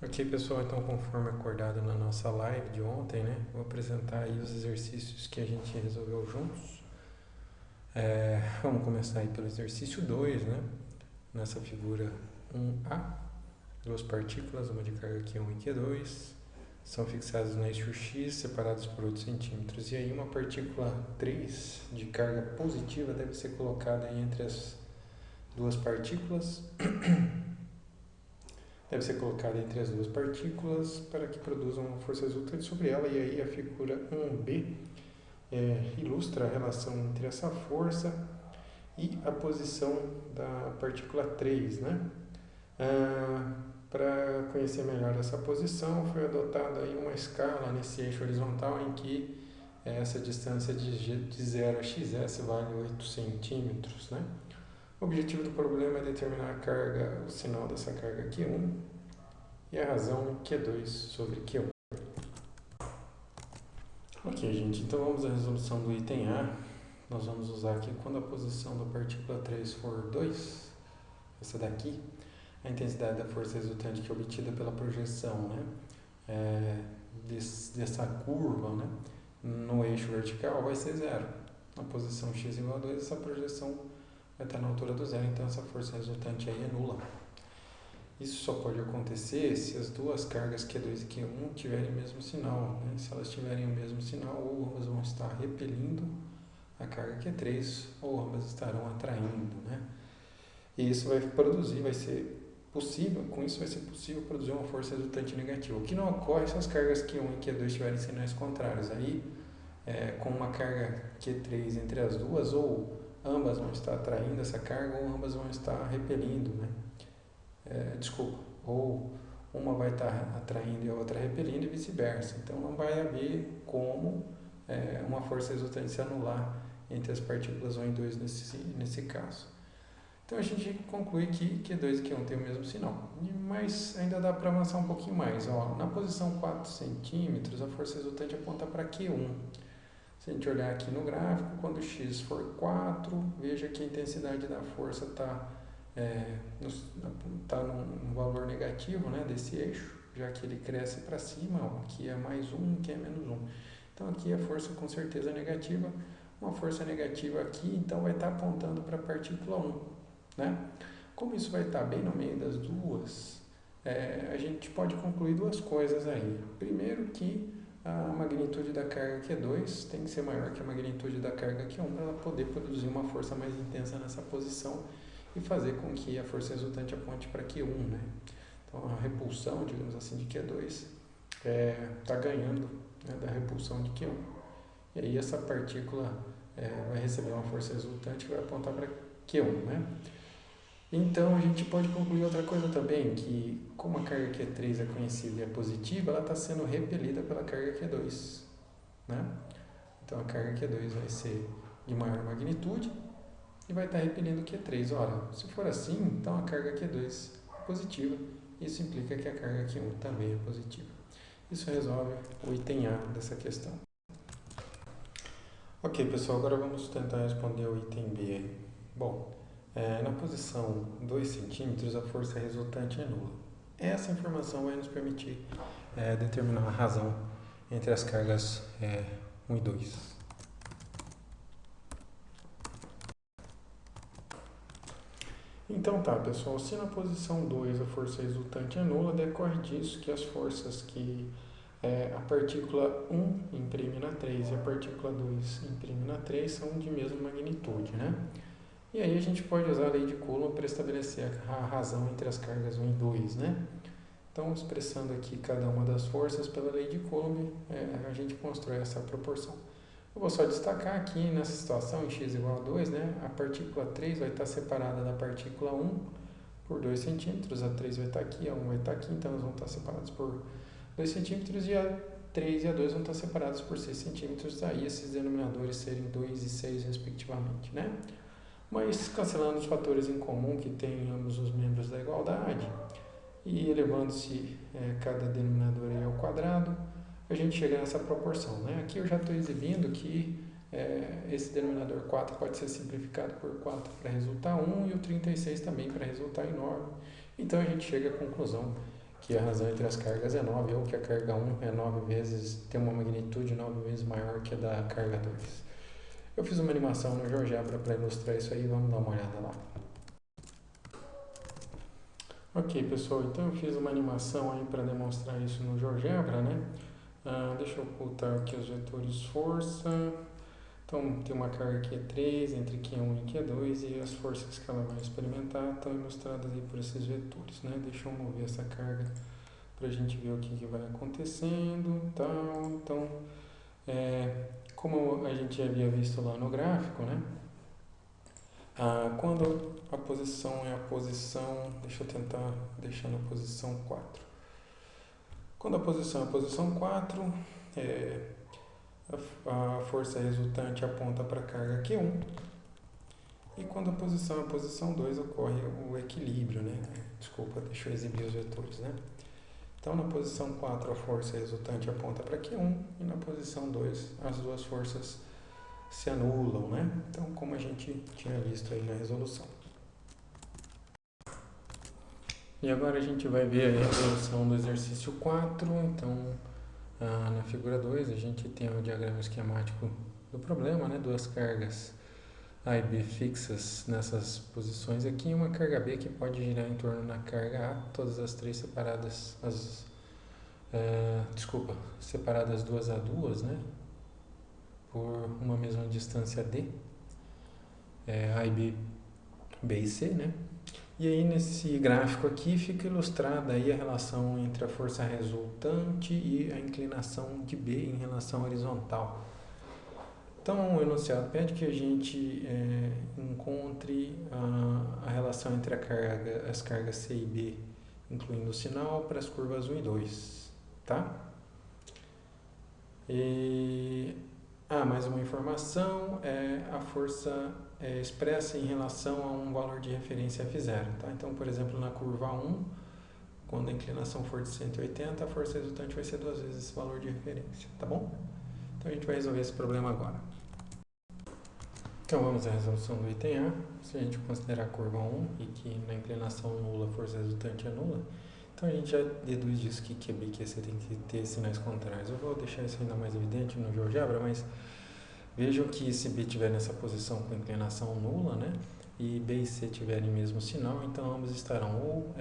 Ok, pessoal, então conforme acordado na nossa live de ontem, né, vou apresentar aí os exercícios que a gente resolveu juntos. Vamos começar aí pelo exercício 2, né, nessa figura 1A, duas partículas, uma de carga Q1 e Q2, são fixadas no eixo X, separadas por 8 centímetros. E aí uma partícula 3 de carga positiva deve ser colocada entre as duas partículas para que produzam uma força resultante sobre ela. E aí a figura 1b ilustra a relação entre essa força e a posição da partícula 3, né? Para conhecer melhor essa posição, foi adotada aí uma escala nesse eixo horizontal em que essa distância de 0 a xs vale 8 centímetros, né? O objetivo do problema é determinar a carga, o sinal dessa carga Q1 e a razão Q2 sobre Q1. Ok, gente, então vamos à resolução do item A. Nós vamos usar aqui quando a posição da partícula 3 for 2, essa daqui, a intensidade da força resultante que é obtida pela projeção, né, dessa curva, né, no eixo vertical vai ser zero. Na posição x igual a 2, essa projeção vai estar na altura do zero, então essa força resultante aí é nula. Isso só pode acontecer se as duas cargas Q2 e Q1 tiverem o mesmo sinal, né? Se elas tiverem o mesmo sinal, ou ambas vão estar repelindo a carga Q3, ou ambas estarão atraindo, né? E isso vai ser possível, com isso vai ser possível produzir uma força resultante negativa. O que não ocorre se as cargas Q1 e Q2 tiverem sinais contrários. Aí, com uma carga Q3 entre as duas, ou ambas vão estar atraindo essa carga, ou ambas vão estar repelindo, né? Ou uma vai estar atraindo e a outra repelindo e vice-versa. Então não vai haver como uma força resultante se anular entre as partículas 1 e 2 nesse caso. Então a gente conclui que Q2 e Q1 têm o mesmo sinal, mas ainda dá para avançar um pouquinho mais. Ó, na posição 4 centímetros, a força resultante aponta para Q1. Se a gente olhar aqui no gráfico, quando x for 4, veja que a intensidade da força está num valor negativo, né, desse eixo, já que ele cresce para cima, ó, aqui é mais 1, aqui é menos 1. Então aqui a força com certeza é negativa, uma força negativa aqui, então vai estar apontando para a partícula 1. Né? Como isso vai estar bem no meio das duas, a gente pode concluir duas coisas aí. Primeiro que a magnitude da carga Q2 tem que ser maior que a magnitude da carga Q1 para ela poder produzir uma força mais intensa nessa posição e fazer com que a força resultante aponte para Q1. Né? Então a repulsão, digamos assim, de Q2 está ganhando, né, da repulsão de Q1. E aí essa partícula vai receber uma força resultante que vai apontar para Q1. Né? Então a gente pode concluir outra coisa também, que como a carga Q3 é conhecida e é positiva, ela está sendo repelida pela carga Q2. Né? Então a carga Q2 vai ser de maior magnitude e vai estar repelindo o Q3. Ora, se for assim, então a carga Q2 é positiva. Isso implica que a carga Q1 também é positiva. Isso resolve o item A dessa questão. Ok, pessoal, agora vamos tentar responder o item B. Bom, na posição 2 centímetros, a força resultante é nula. Essa informação vai nos permitir determinar a razão entre as cargas 1 e 2. Então tá, pessoal, se na posição 2 a força resultante é nula, decorre disso que as forças que a partícula 1 imprime na 3 e a partícula 2 imprime na 3 são de mesma magnitude, né? E aí a gente pode usar a lei de Coulomb para estabelecer a razão entre as cargas 1 e 2, né? Então, expressando aqui cada uma das forças pela lei de Coulomb, a gente constrói essa proporção. Eu vou só destacar aqui nessa situação, em x igual a 2, né? A partícula 3 vai estar separada da partícula 1 por 2 centímetros, a 3 vai estar aqui, a 1 vai estar aqui, então elas vão estar separadas por 2 centímetros e a 3 e a 2 vão estar separadas por 6 centímetros, aí esses denominadores serem 2 e 6 respectivamente, né? Mas cancelando os fatores em comum que tem ambos os membros da igualdade e elevando-se cada denominador aí ao quadrado, a gente chega nessa proporção. Né? Aqui eu já estou exibindo que esse denominador 4 pode ser simplificado por 4 para resultar 1 e o 36 também para resultar em 9. Então a gente chega à conclusão que a razão entre as cargas é 9, ou que a carga 1 é 9 vezes, tem uma magnitude 9 vezes maior que a da carga 2. Eu fiz uma animação no GeoGebra para ilustrar isso aí, vamos dar uma olhada lá. Ok, pessoal, então eu fiz uma animação aí para demonstrar isso no GeoGebra, né? Deixa eu ocultar aqui os vetores força. Então, tem uma carga que é 3, entre Q1 e Q2, e as forças que ela vai experimentar estão ilustradas aí por esses vetores, né? Deixa eu mover essa carga para a gente ver o que vai acontecendo, tal. Então, como a gente havia visto lá no gráfico, né? Quando a posição é a posição, deixa eu tentar deixar na posição 4. Quando a posição é a posição 4, a força resultante aponta para a carga Q1. E quando a posição é a posição 2, ocorre o equilíbrio, né? Desculpa, deixa eu exibir os vetores, né? Então, na posição 4, a força resultante aponta para Q1, e na posição 2, as duas forças se anulam, né? Então, como a gente tinha visto aí na resolução. E agora a gente vai ver a resolução do exercício 4. Então, na figura 2, a gente tem o diagrama esquemático do problema, né? Duas cargas A e B fixas nessas posições aqui, e uma carga B que pode girar em torno da carga A, todas as três separadas, separadas duas a duas, né? Por uma mesma distância D, A e B, B e C, né? E aí nesse gráfico aqui fica ilustrada aí a relação entre a força resultante e a inclinação de B em relação horizontal. Então o enunciado pede que a gente encontre a relação entre as cargas C e B, incluindo o sinal, para as curvas 1 e 2. Tá? Mais uma informação, a força expressa em relação a um valor de referência F0. Tá? Então, por exemplo, na curva 1, quando a inclinação for de 180, a força resultante vai ser 2 vezes esse valor de referência. Tá bom? Então, a gente vai resolver esse problema agora. Então, vamos à resolução do item A. Se a gente considerar a curva 1 e que na inclinação nula a força resultante é nula, então a gente já deduz disso que QB e QC tem que ter sinais contrários. Eu vou deixar isso ainda mais evidente no GeoGebra, mas vejam que se B estiver nessa posição com inclinação nula, né, e B e C tiverem o mesmo sinal, então ambos estarão ou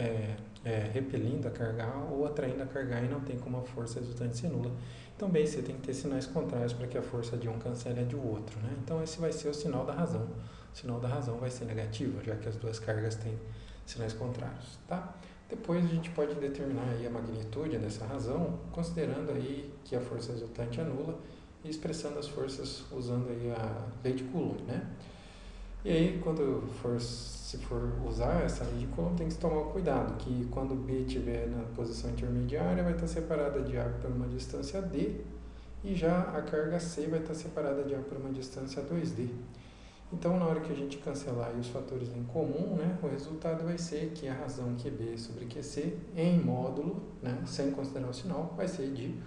repelindo a carga A ou atraindo a carga A, e não tem como a força resultante ser nula. Então B e C tem que ter sinais contrários para que a força de um cancele a de outro, né? Então esse vai ser o sinal da razão. O sinal da razão vai ser negativo, já que as duas cargas têm sinais contrários, tá? Depois a gente pode determinar aí a magnitude dessa razão, considerando aí que a força resultante é nula e expressando as forças usando aí a lei de Coulomb, né? E aí, se for usar essa lei de Coulomb, tem que tomar cuidado, que quando B estiver na posição intermediária, vai estar separada de A por uma distância D, e já a carga C vai estar separada de A por uma distância 2D. Então, na hora que a gente cancelar aí os fatores em comum, né, o resultado vai ser que a razão QB sobre QC em módulo, né, sem considerar o sinal, vai ser de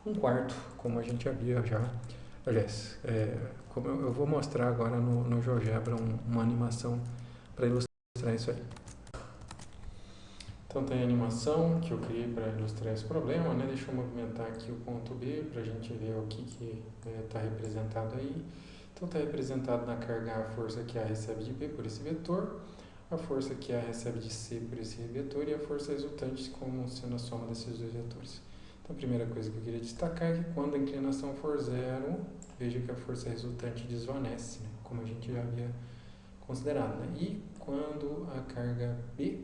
1/4, como a gente havia já. Aliás, como eu vou mostrar agora no GeoGebra uma animação para ilustrar isso aí. Então tem a animação que eu criei para ilustrar esse problema, né? Deixa eu movimentar aqui o ponto B para a gente ver o que está representado aí. Então está representado na carga a força que A recebe de B por esse vetor, a força que A recebe de C por esse vetor e a força resultante como sendo a soma desses dois vetores. Então a primeira coisa que eu queria destacar é que quando a inclinação for zero, veja que a força resultante desvanece, né? Como a gente já havia considerado, né? E quando a carga B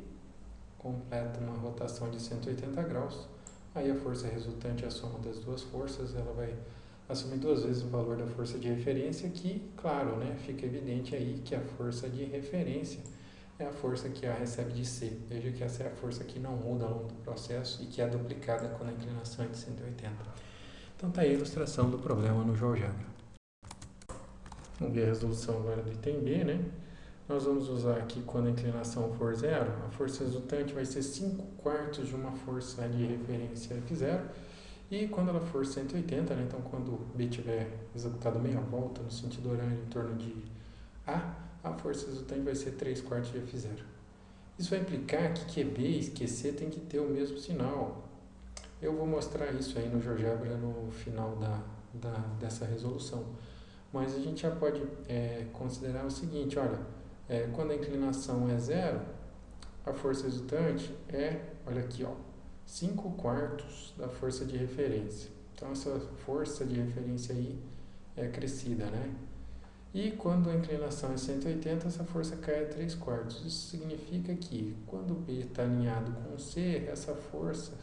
completa uma rotação de 180 graus, aí a força resultante é a soma das duas forças, ela vai assumir 2 vezes o valor da força de referência, que, claro, né, fica evidente aí que a força de referência é a força que A recebe de C. Veja que essa é a força que não muda ao longo do processo e que é duplicada quando a inclinação é de 180. Então está aí a ilustração do problema no GeoGebra. Vamos ver a resolução agora do item B, né? Nós vamos usar aqui quando a inclinação for zero, a força resultante vai ser 5/4 de uma força de referência F0, e quando ela for 180, né, então quando B tiver executado meia volta no sentido horário em torno de A força resultante vai ser 3/4 de F0. Isso vai implicar que QB e QC tem que ter o mesmo sinal. Eu vou mostrar isso aí no GeoGebra no final dessa resolução. Mas a gente já pode considerar o seguinte, olha, quando a inclinação é zero, a força resultante olha aqui, ó, 5/4 da força de referência. Então essa força de referência aí é acrescida, né? E quando a inclinação é 180, essa força cai a 3/4. Isso significa que quando B está alinhado com C, essa força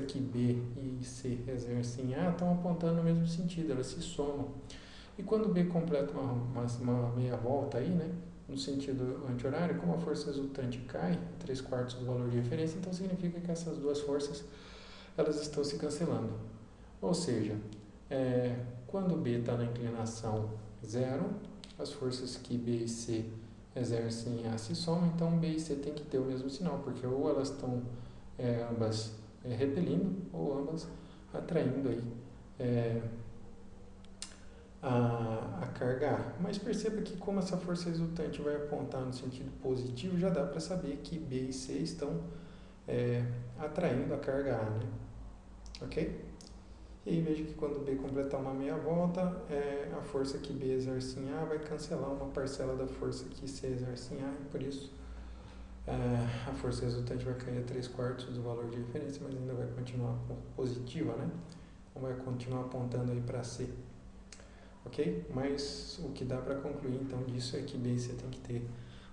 que B e C exercem em A estão apontando no mesmo sentido, elas se somam. E quando B completa uma meia volta aí, né, no sentido anti-horário, como a força resultante cai, 3/4 do valor de referência, então significa que essas duas forças elas estão se cancelando. Ou seja, quando B está na inclinação zero, as forças que B e C exercem em A se somam, então B e C tem que ter o mesmo sinal, porque ou elas estão ambas repelindo ou ambas atraindo aí a carga A. Mas perceba que como essa força resultante vai apontar no sentido positivo, já dá para saber que B e C estão atraindo a carga A, né? Ok? E aí veja que quando B completar uma meia volta, a força que B exerce em A vai cancelar uma parcela da força que C exerce em A, e por isso a força resultante vai cair a 3/4 do valor de referência, mas ainda vai continuar positiva, né? Ou vai continuar apontando aí para C. Ok? Mas o que dá para concluir então disso é que B e C tem que ter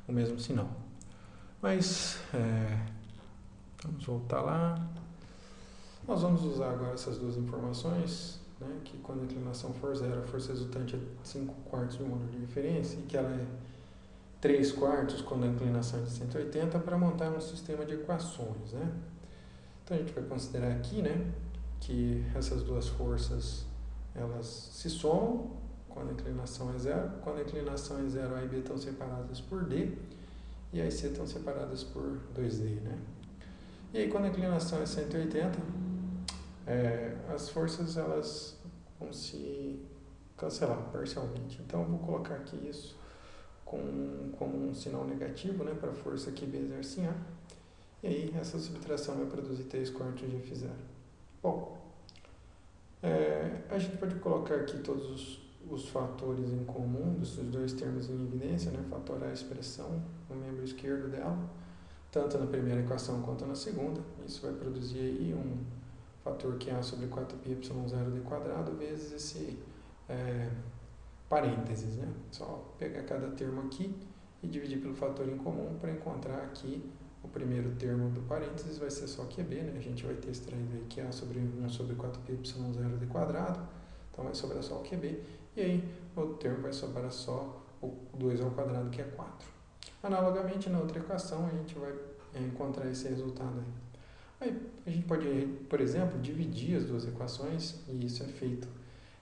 o mesmo sinal. Mas, vamos voltar lá. Nós vamos usar agora essas duas informações, né, que quando a inclinação for zero, a força resultante é 5/4 do valor de referência, e que ela é 3/4 quando a inclinação é de 180, para montar um sistema de equações, né? Então a gente vai considerar aqui, né, que essas duas forças elas se somam quando a inclinação é zero. Quando a inclinação é zero, A e B estão separadas por D e A e C estão separadas por 2D, né? E aí quando a inclinação é 180, as forças elas vão se cancelar parcialmente. Então eu vou colocar aqui isso como um sinal negativo, né, para a força que B exerce em A. E aí essa subtração vai produzir 3/4 de F0. Bom, a gente pode colocar aqui todos os fatores em comum desses dois termos em evidência, né, fatorar a expressão no membro esquerdo dela, tanto na primeira equação quanto na segunda. Isso vai produzir aí um fator que é A sobre 4πy0d² vezes esse parênteses, né? Só pegar cada termo aqui e dividir pelo fator em comum para encontrar aqui o primeiro termo do parênteses vai ser só QB, né? A gente vai ter extraído aí que A sobre 1 sobre 4πy0d², então vai sobrar só o QB, e aí o outro termo vai sobrar só o 2 ao quadrado, que é 4. Analogamente, na outra equação, a gente vai encontrar esse resultado aí. Aí a gente pode, por exemplo, dividir as duas equações, e isso é feito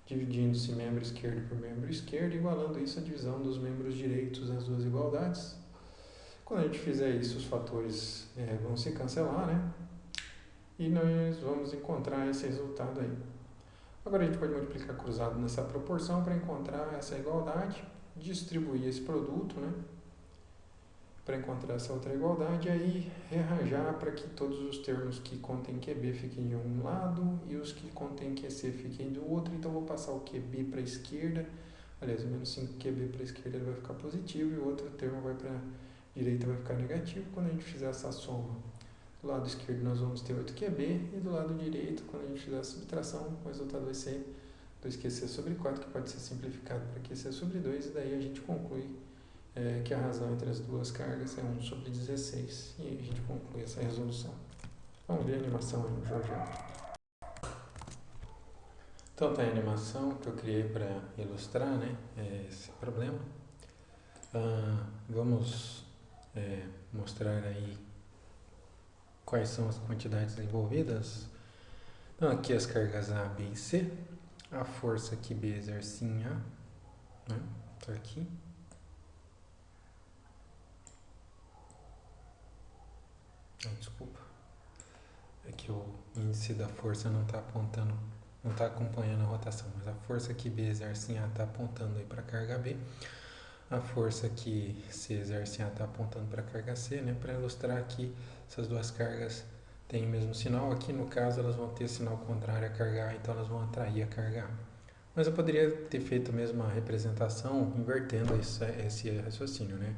dividindo-se membro esquerdo por membro esquerdo, igualando isso à divisão dos membros direitos das duas igualdades. Quando a gente fizer isso, os fatores vão se cancelar, né? E nós vamos encontrar esse resultado aí. Agora a gente pode multiplicar cruzado nessa proporção para encontrar essa igualdade, distribuir esse produto, né, para encontrar essa outra igualdade, e aí rearranjar para que todos os termos que contêm QB fiquem de um lado e os que contêm QC fiquem do outro. Então, vou passar o QB para a esquerda, aliás, o menos 5QB para a esquerda ele vai ficar positivo e o outro termo vai para a direita, vai ficar negativo. Quando a gente fizer essa soma, do lado esquerdo nós vamos ter 8QB e do lado direito, quando a gente fizer a subtração, o resultado vai ser 2QC sobre 4, que pode ser simplificado para QC sobre 2, e daí a gente conclui que a razão entre as duas cargas é 1 sobre 16. E aí a gente conclui essa resolução. Vamos ver a animação aí no GeoGebra. Então tá a animação que eu criei para ilustrar, né, esse problema. Vamos mostrar aí quais são as quantidades envolvidas. Então aqui as cargas A, B e C. A força que B exerce em A, né, tá aqui. Desculpa, é que o índice da força não está apontando, não está acompanhando a rotação, mas a força que B exerce em A está apontando aí para a carga B. A força que C exerce em A está apontando para a carga C, né? Para ilustrar que essas duas cargas têm o mesmo sinal. Aqui, no caso, elas vão ter sinal contrário à carga A, então elas vão atrair a carga A. Mas eu poderia ter feito a mesma representação invertendo esse raciocínio, né?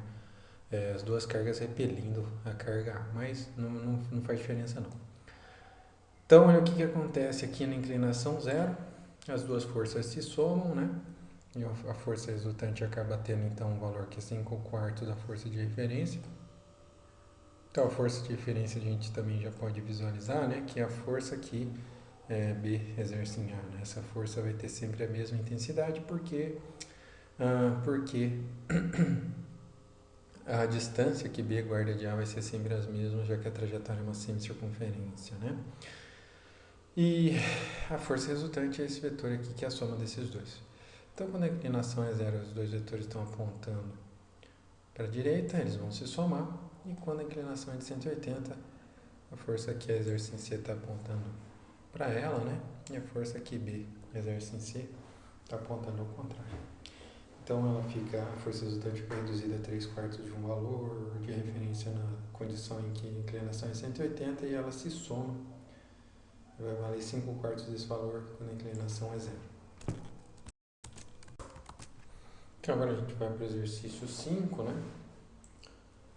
As duas cargas repelindo a carga A, mas não faz diferença não. Então, olha o que acontece aqui na inclinação zero. As duas forças se somam, né? E a força resultante acaba tendo então um valor que é 5/4 da força de referência. Então a força de referência a gente também já pode visualizar, né? Que é a força que B exerce em A. Né? Essa força vai ter sempre a mesma intensidade porque a distância que B guarda de A vai ser sempre as mesmas, já que a trajetória é uma semicircunferência, né? E a força resultante é esse vetor aqui, que é a soma desses dois. Então, quando a inclinação é zero, os dois vetores estão apontando para a direita, eles vão se somar. E quando a inclinação é de 180, a força que A exerce em C está apontando para ela, né? E a força que B exerce em C está apontando ao contrário. Então, a força resultante fica reduzida a 3/4 de um valor de referência na condição em que a inclinação é 180 e ela se soma. Vai valer 5/4 desse valor quando a inclinação é zero. Então agora a gente vai para o exercício 5, né?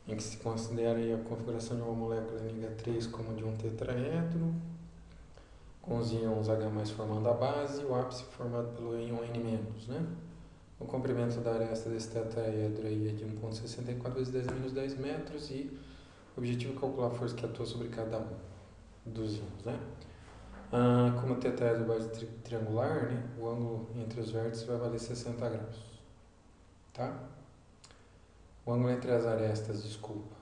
Em que se considera aí a configuração de uma molécula NH3 como de um tetraedro, com os íons H+ formando a base e o ápice formado pelo íon N-, né? O comprimento da aresta desse tetraedro aí é de 1,64 vezes 10⁻10 metros e o objetivo é calcular a força que atua sobre cada um dos íons, né? Como o tetraedro é base triangular, né? O ângulo entre os vértices vai valer 60 graus. Tá? O ângulo entre as arestas, desculpa.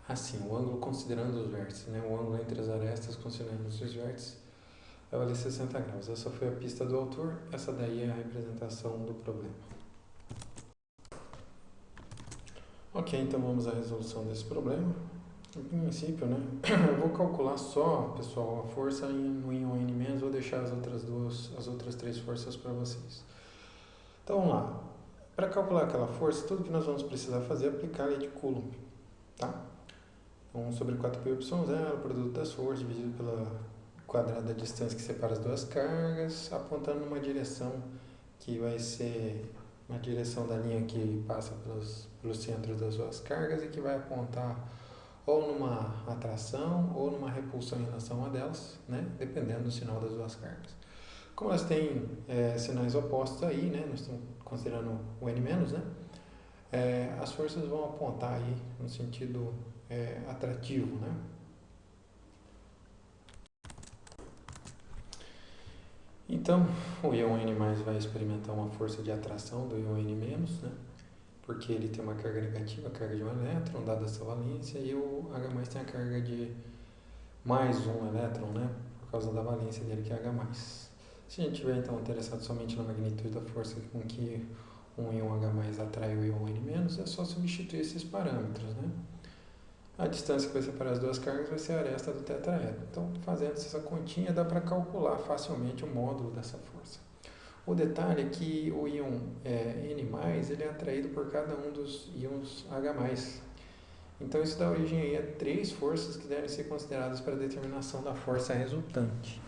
Assim, o ângulo considerando os vértices, né? O ângulo entre as arestas considerando os seus vértices vai valer 60 graus. Essa foi a pista do autor, essa daí é a representação do problema. Ok, então vamos à resolução desse problema. Em princípio, né? Eu vou calcular só, pessoal, a força no íon N-, vou deixar as outras três forças para vocês. Então vamos lá. Para calcular aquela força, tudo que nós vamos precisar fazer é aplicar a lei de Coulomb, tá? 1 sobre 4πy0, produto das forças, dividido pela quadrada da distância que separa as duas cargas, apontando numa direção que vai ser uma direção da linha que passa pelos centros das duas cargas e que vai apontar ou numa atração ou numa repulsão em relação a delas, né? Dependendo do sinal das duas cargas. Como elas têm sinais opostos aí, né? Nós estamos considerando o N-, né? As forças vão apontar aí no sentido atrativo, né? Então, o íon N+ vai experimentar uma força de atração do íon N-, né? Porque ele tem uma carga negativa, a carga de um elétron, dada essa valência, e o H+ tem a carga de mais um elétron, né? Por causa da valência dele, que é H+. Se a gente estiver, então, interessado somente na magnitude da força com que um íon H+ atrai o íon N-, é só substituir esses parâmetros, né? A distância que vai separar as duas cargas vai ser a aresta do tetraedro. Então, fazendo essa continha, dá para calcular facilmente o módulo dessa força. O detalhe é que o íon N+, ele é atraído por cada um dos íons H+. Então, isso dá origem aí a 3 forças que devem ser consideradas para a determinação da força resultante.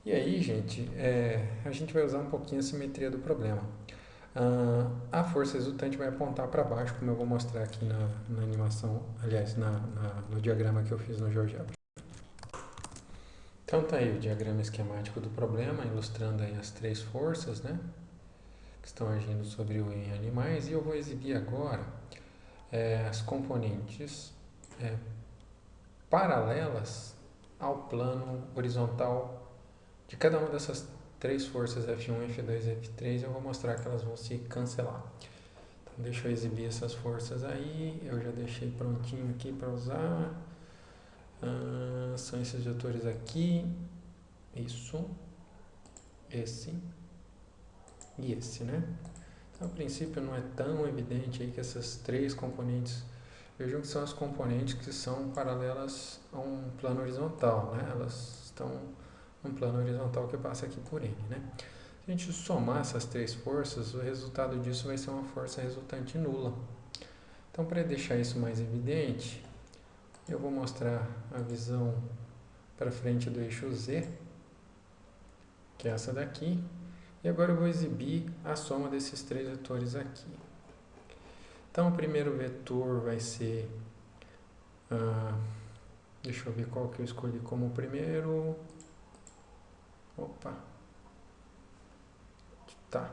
E aí, gente, a gente vai usar um pouquinho a simetria do problema. A força resultante vai apontar para baixo, como eu vou mostrar aqui na animação, aliás, no diagrama que eu fiz no GeoGebra. Então tá aí o diagrama esquemático do problema, ilustrando aí as 3 forças, né, que estão agindo sobre o íon N+, e eu vou exibir agora as componentes paralelas ao plano horizontal de cada uma dessas 3 forças F1, F2 e F3, eu vou mostrar que elas vão se cancelar. Então, deixa eu exibir essas forças aí, eu já deixei prontinho aqui para usar. São esses vetores aqui, isso, esse e esse, né? Então, a princípio não é tão evidente aí que essas 3 componentes, vejam que são as componentes que são paralelas a um plano horizontal, né? Elas estão num plano horizontal que passa aqui por N, né? Se a gente somar essas três forças, o resultado disso vai ser uma força resultante nula. Então, para deixar isso mais evidente, eu vou mostrar a visão para frente do eixo Z, que é essa daqui, e agora eu vou exibir a soma desses três vetores aqui. Então, o primeiro vetor vai ser, deixa eu ver qual que eu escolhi como primeiro. Opa, tá.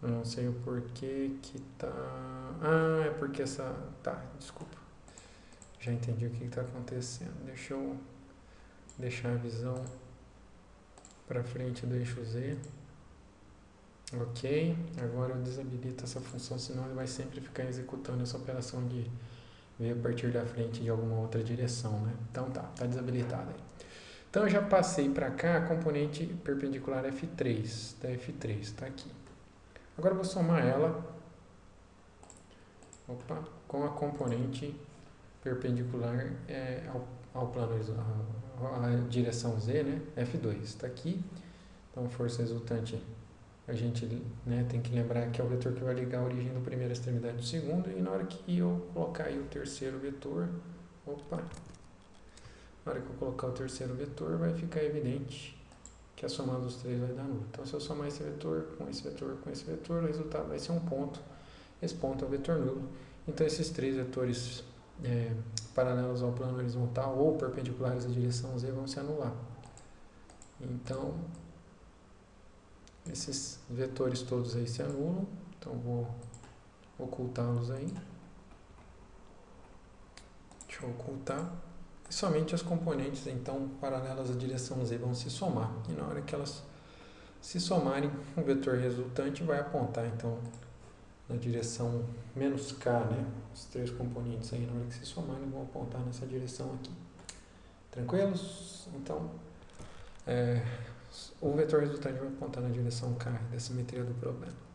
Eu não sei o porquê que tá... é porque essa... Tá, desculpa. Já entendi o que está acontecendo. Deixa eu deixar a visão para frente do eixo Z. Ok. Agora eu desabilito essa função, senão ele vai sempre ficar executando essa operação de ver a partir da frente de alguma outra direção, né? Então tá desabilitado aí. Então eu já passei para cá a componente perpendicular F3, da F3, está aqui. Agora eu vou somar ela com a componente perpendicular ao plano, à direção Z, né? F2, está aqui. Então, força resultante, a gente tem que lembrar que é o vetor que vai ligar a origem da primeira extremidade do segundo, e na hora que eu colocar aí o terceiro vetor, na hora que eu colocar o terceiro vetor, vai ficar evidente que a soma dos três vai dar nulo. Então, se eu somar esse vetor com esse vetor com esse vetor, o resultado vai ser um ponto. Esse ponto é o vetor nulo. Então, esses três vetores paralelos ao plano horizontal ou perpendiculares à direção Z vão se anular. Então, esses vetores todos aí se anulam. Então, vou ocultá-los aí. Deixa eu ocultar. E somente as componentes, então, paralelas à direção Z vão se somar. E na hora que elas se somarem, o vetor resultante vai apontar, então, na direção menos K, né? Os três componentes aí, na hora que se somarem, vão apontar nessa direção aqui. Tranquilos? Então, o vetor resultante vai apontar na direção K da simetria do problema.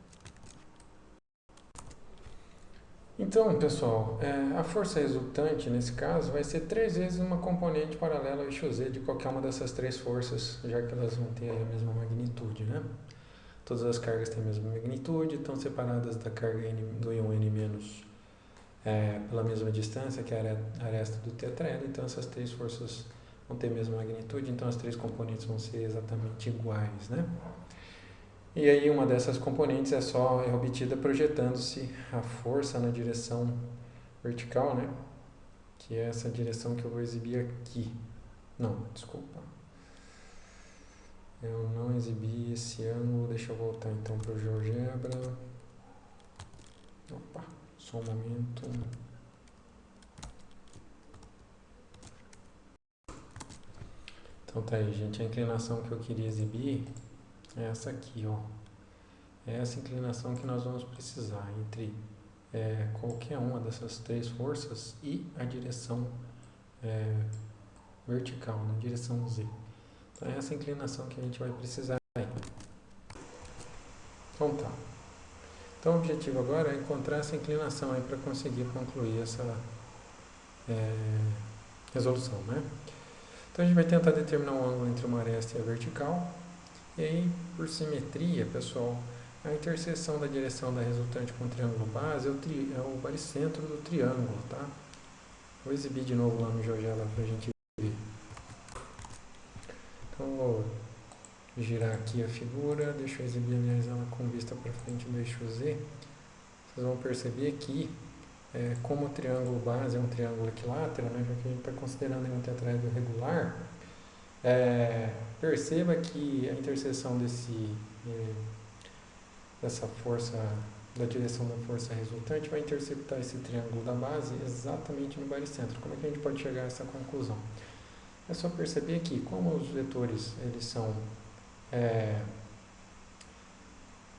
Então, pessoal, a força resultante, nesse caso, vai ser 3 vezes uma componente paralela ao eixo Z de qualquer uma dessas três forças, já que elas vão ter a mesma magnitude, né? Todas as cargas têm a mesma magnitude, estão separadas da carga do íon N- pela mesma distância, que é a aresta do tetraedro. Então, essas três forças vão ter a mesma magnitude, então as três componentes vão ser exatamente iguais, né? E aí uma dessas componentes é obtida projetando-se a força na direção vertical, né? Que é essa direção que eu vou exibir aqui. Não, desculpa. Eu não exibi esse ângulo, deixa eu voltar então para o GeoGebra. Só um momento. Então tá aí, gente, a inclinação que eu queria exibir é essa aqui, ó. É essa inclinação que nós vamos precisar entre qualquer uma dessas três forças e a direção vertical, na direção Z. Então é essa inclinação que a gente vai precisar aí. Então tá. Então o objetivo agora é encontrar essa inclinação aí para conseguir concluir essa resolução, né? Então a gente vai tentar determinar um ângulo entre uma aresta e a vertical. E aí, por simetria, pessoal, a interseção da direção da resultante com o triângulo base é o baricentro do triângulo, tá? Vou exibir de novo lá no GeoGebra para a gente ver. Então vou girar aqui a figura, deixa eu exibir, aliás, ela com vista para frente do eixo Z. Vocês vão perceber que, como o triângulo base é um triângulo equilátero, né, já que a gente está considerando um tetraedro regular, perceba que a interseção dessa força, da direção da força resultante, vai interceptar esse triângulo da base exatamente no baricentro. Como é que a gente pode chegar a essa conclusão? É só perceber que, como os vetores eles são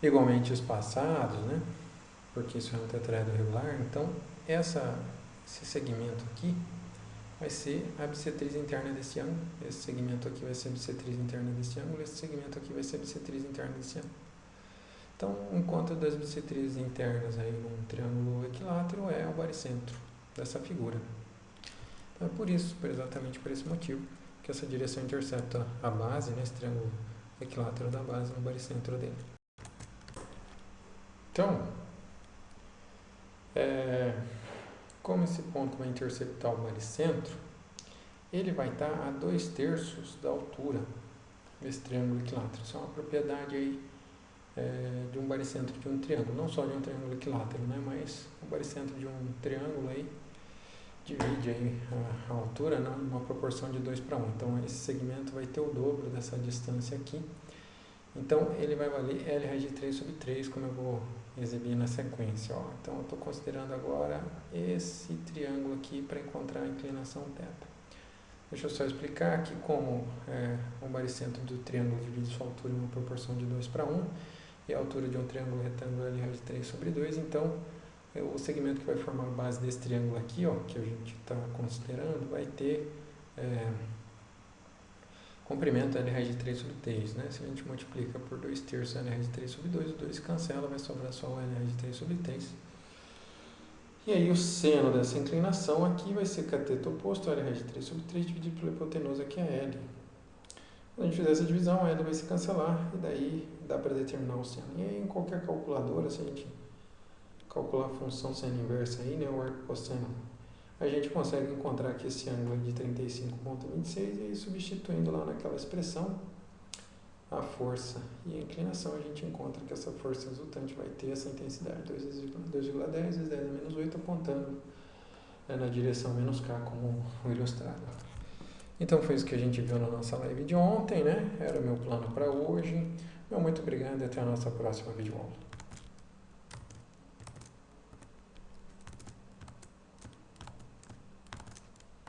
igualmente espaçados, né? Porque isso é um tetraedro regular, então esse segmento aqui vai ser a bissetriz interna desse ângulo, esse segmento aqui vai ser a bissetriz interna desse ângulo, esse segmento aqui vai ser a bissetriz interna desse ângulo. Então, um encontro das bissetrizes internas aí num triângulo equilátero é o baricentro dessa figura. Então, é por isso, exatamente por esse motivo, que essa direção intercepta a base, né, esse triângulo equilátero da base no baricentro dele. Então, como esse ponto vai interceptar o baricentro, ele vai estar a 2/3 da altura desse triângulo equilátero. Isso é uma propriedade aí, de um baricentro de um triângulo, não só de um triângulo equilátero, né, mas o baricentro de um triângulo aí divide aí a altura numa proporção de 2:1. Então esse segmento vai ter o dobro dessa distância aqui. Então ele vai valer L raiz de 3 sobre 3, como eu vou exibir na sequência. Ó. Então eu estou considerando agora esse triângulo aqui para encontrar a inclinação θ. Deixa eu só explicar que como o baricentro do triângulo divide sua altura em uma proporção de 2:1 e a altura de um triângulo retângulo é L raiz de 3 sobre 2, então o segmento que vai formar a base desse triângulo aqui, ó, que a gente está considerando, vai ter comprimento L raiz de 3 sobre 3, né? Se a gente multiplica por 2/3 L raiz de 3 sobre 2, o 2 cancela, vai sobrar só o L raiz de 3 sobre 3. E aí o seno dessa inclinação aqui vai ser cateto oposto, L raiz de 3 sobre 3, dividido pela hipotenusa, que é L. Quando a gente fizer essa divisão, L vai se cancelar, e daí dá para determinar o seno. E aí em qualquer calculadora, se a gente calcular a função seno inversa aí, né, o arco cosseno, a gente consegue encontrar aqui esse ângulo de 35,26 e aí substituindo lá naquela expressão a força e a inclinação, a gente encontra que essa força resultante vai ter essa intensidade 2,10 vezes 10 a menos 8, apontando na direção menos K, como o ilustrado. Então foi isso que a gente viu na nossa live de ontem, né? Era o meu plano para hoje. Muito obrigado e até a nossa próxima videoaula.